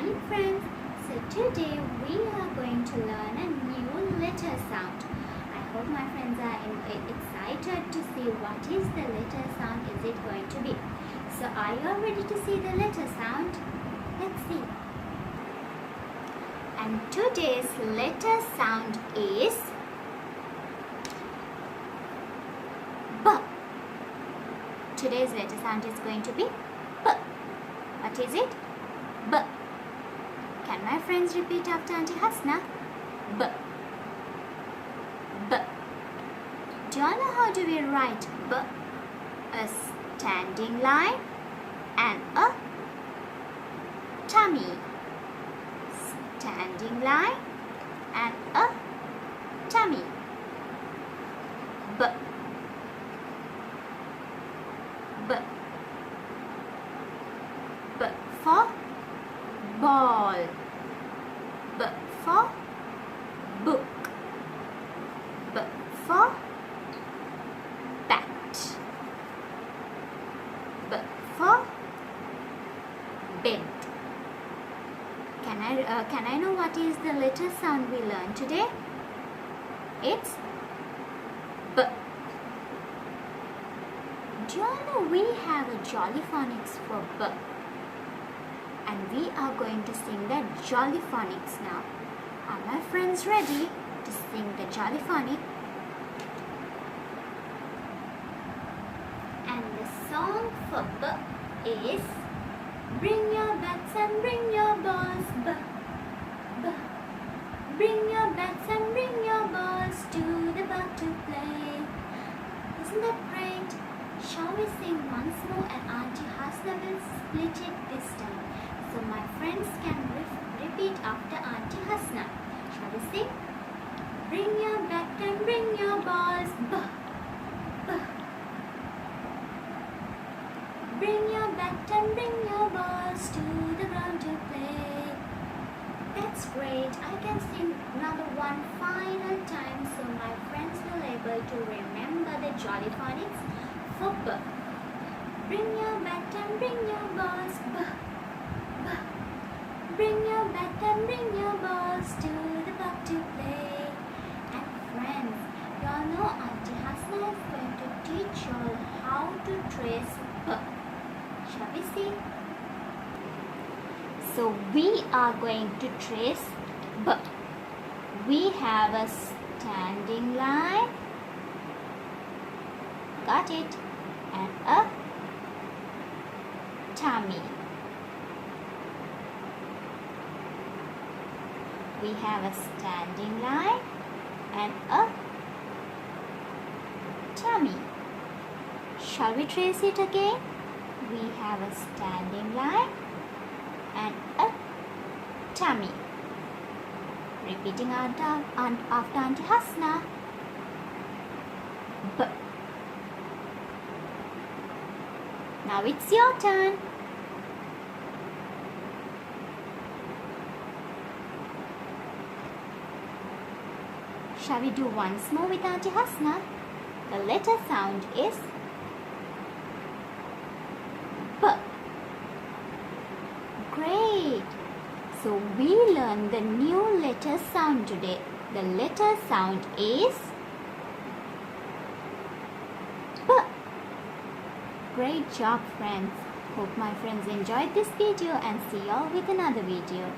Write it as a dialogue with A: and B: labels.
A: morning friends. So today we are going to learn a new letter sound. I hope my friends are excited to see what is the letter sound is it going to be. So are you all ready to see the letter sound? Let's see. And today's letter sound is B. Today's letter sound is going to be B. What is it? B. Can my friends repeat after Auntie Hasna? B. B. Do you all know how do we write B? A standing line and a tummy. Standing line and a tummy. B. B. B for ball. B for book. B for bat. B for bed. Can I know what is the letter sound we learned today? It's B. Do you all know we have a jolly phonics for B? And we are going to sing the jolly phonics now. Are my friends ready to sing the jolly phonic? And the song for B is bring your bats and bring your balls, B, B. Bring your bats and bring your balls to the park to play. Isn't that great? Shall we sing once more and Auntie Hasna will split it this time. So my friends can repeat after Auntie Hasna. Shall we sing? Bring your bat and bring your balls, B, B. Bring your bat and bring your balls to the ground to play. That's great. I can sing another one final time so my friends will able to remember the jolly phonics for B. Bring your bat and bring your balls, B, B. Bring your bat and bring your balls to the park to play. And friends, you all know Auntie Hasna is going to teach you all how to trace B. Shall we see? So we are going to trace B. We have a standing line. Got it? And a tummy. We have a standing line and a tummy. Shall we trace it again? We have a standing line and a tummy. Repeating after Auntie Hasna. B. Now it's your turn. Shall we do once more with Auntie Hasna? The letter sound is B. Great! So we learned the new letter sound today. The letter sound is B. Great job friends. Hope my friends enjoyed this video and see you all with another video.